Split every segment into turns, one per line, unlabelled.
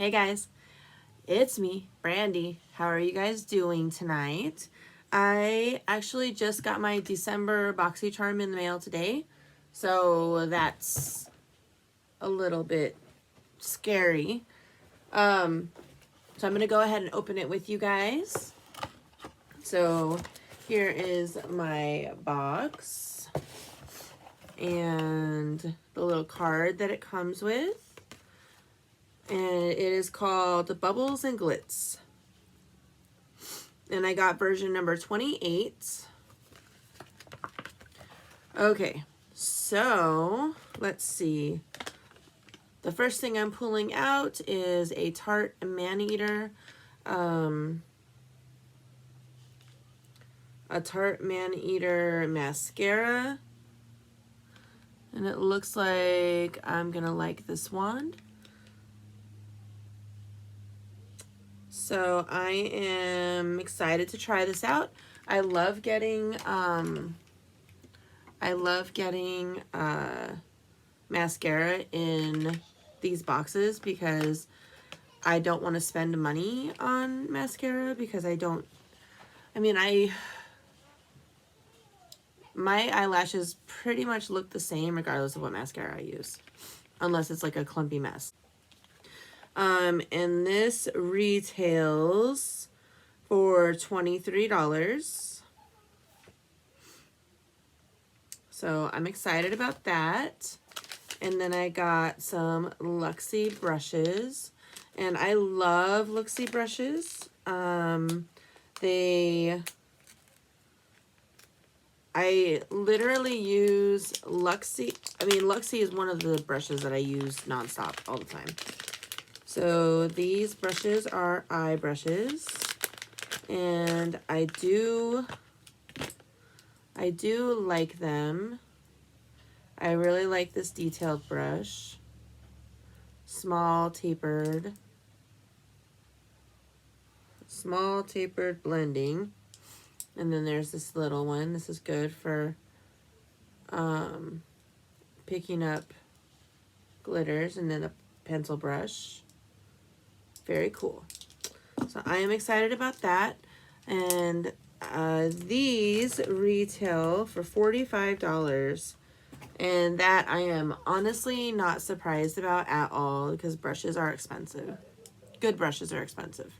Hey guys, it's me, Brandy. How are you guys doing tonight? I actually just got my December Boxycharm in the mail today, so that's a little bit scary. So I'm going to go ahead and open it with you guys. So here is my box and the little card that it comes with. And it is called Bubbles and Glitz. And I got version number 28. Okay, so let's see. The first thing I'm pulling out is a Tarte Maneater. A Tarte Maneater mascara. And it looks like I'm gonna like this wand. So I am excited to try this out. I love getting mascara in these boxes because I don't want to spend money on mascara because my eyelashes pretty much look the same regardless of what mascara I use, unless it's like a clumpy mess. And this retails for $23. So I'm excited about that. And then I got some Luxie brushes. And I love Luxie brushes. I literally use Luxie. Luxie is one of the brushes that I use nonstop all the time. So these brushes are eye brushes, and I do like them. I really like this detailed brush. Small tapered blending. And then there's this little one. This is good for picking up glitters, and then a pencil brush. Very cool. So I am excited about that. And these retail for $45. And that I am honestly not surprised about at all because brushes are expensive. Good brushes are expensive.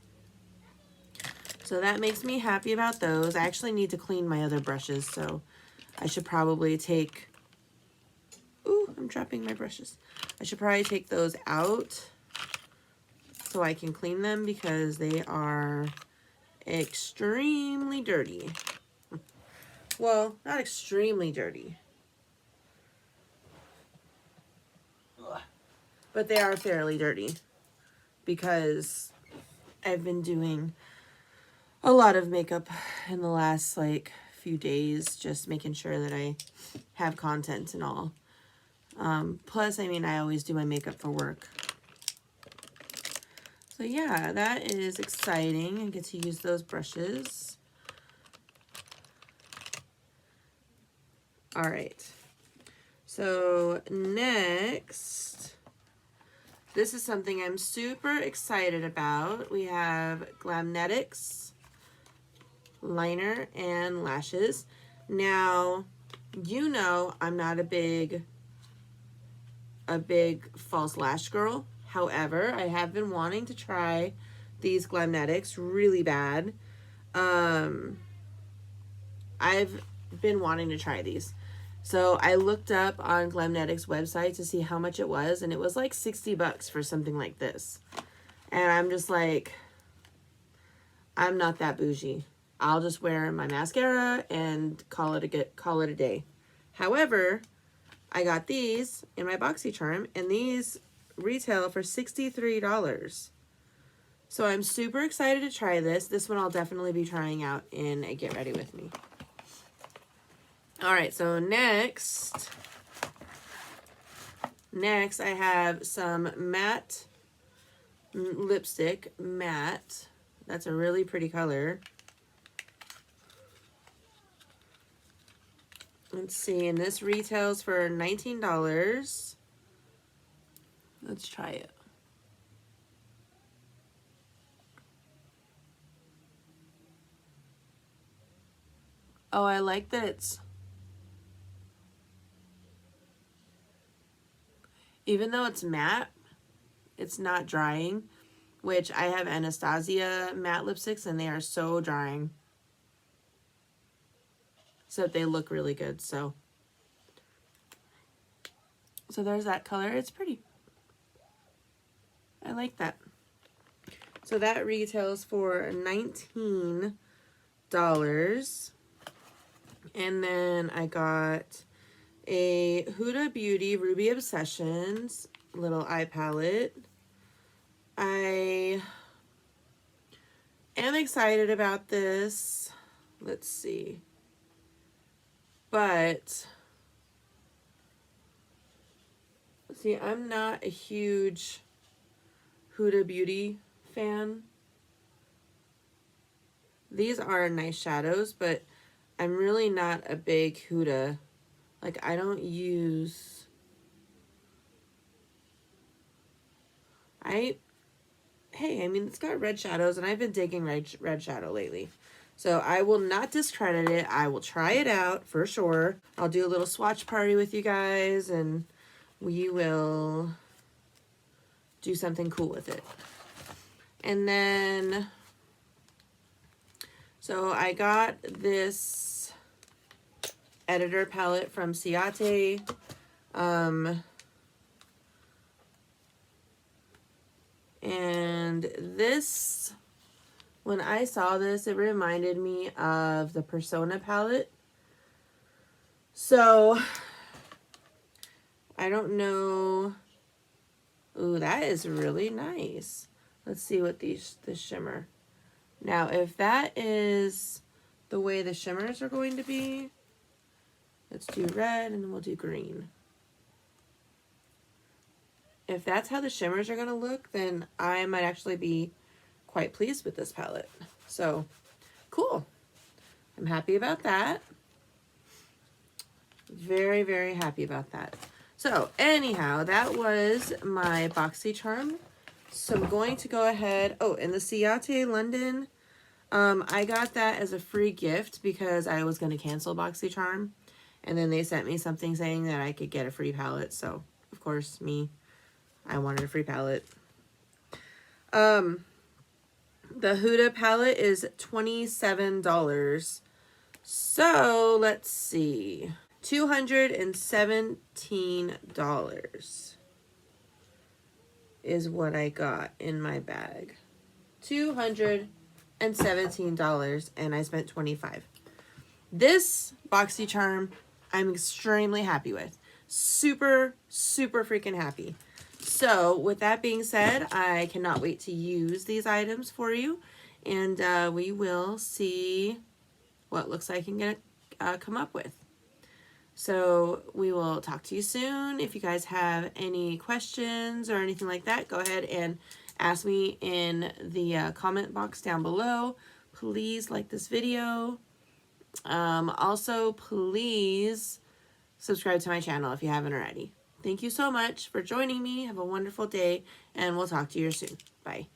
So that makes me happy about those. I actually need to clean my other brushes, so I should probably take... Ooh, I'm dropping my brushes. I should probably take those out so I can clean them because they are extremely dirty. Well, not extremely dirty, but they are fairly dirty because I've been doing a lot of makeup in the last few days, just making sure that I have content and all. Plus, I always do my makeup for work. So yeah, that is exciting. I get to use those brushes. All right. So next, this is something I'm super excited about. We have Glamnetics liner and lashes. Now, you know I'm not a big false lash girl. However, I have been wanting to try these Glamnetics really bad. I've been wanting to try these. So I looked up on Glamnetics' website to see how much it was, and it was like $60 for something like this. And I'm just like, I'm not that bougie. I'll just wear my mascara and call it a day. However, I got these in my Boxycharm, and these retail for $63. So I'm super excited to try this. This one I'll definitely be trying out in a Get Ready With Me. All right, so next I have some matte lipstick. Matte. That's a really pretty color. Let's see, and this retails for $19. Let's try it. Oh, I like that even though it's matte, it's not drying, which I have Anastasia matte lipsticks and they are so drying. So they look really good. So there's that color. It's pretty. I like that. So that retails for $19. And then I got a Huda Beauty Ruby Obsessions little eye palette. I am excited about this. Let's see. But, see, I'm not a huge Huda Beauty fan. These are nice shadows, but I'm really not a big Huda. Like, I don't use... Hey, I mean, it's got red shadows, and I've been digging red shadow lately. So I will not discredit it. I will try it out for sure. I'll do a little swatch party with you guys, and we will do something cool with it. And then, so I got this editor palette from Ciate. And this, when I saw this, it reminded me of the Persona palette. So, I don't know. Ooh, that is really nice. Let's see what this shimmer. Now, if that is the way the shimmers are going to be, let's do red and then we'll do green. If that's how the shimmers are going to look, then I might actually be quite pleased with this palette. So, cool. I'm happy about that. Very, very happy about that. So, anyhow, that was my Boxycharm. So, I'm going to go ahead. Oh, and the Ciate London, I got that as a free gift because I was going to cancel Boxycharm. And then they sent me something saying that I could get a free palette. So, of course, I wanted a free palette. The Huda palette is $27. So, let's see. $217 is what I got in my bag. $217 and I spent $25. This Boxycharm I'm extremely happy with. Super, super freaking happy. So, with that being said, I cannot wait to use these items for you. And we will see what looks like I can get come up with. So, we will talk to you soon. If you guys have any questions or anything like that, go ahead and ask me in the comment box down below. Please like this video. Also, please subscribe to my channel if you haven't already. Thank you so much for joining me. Have a wonderful day, and we'll talk to you soon. Bye.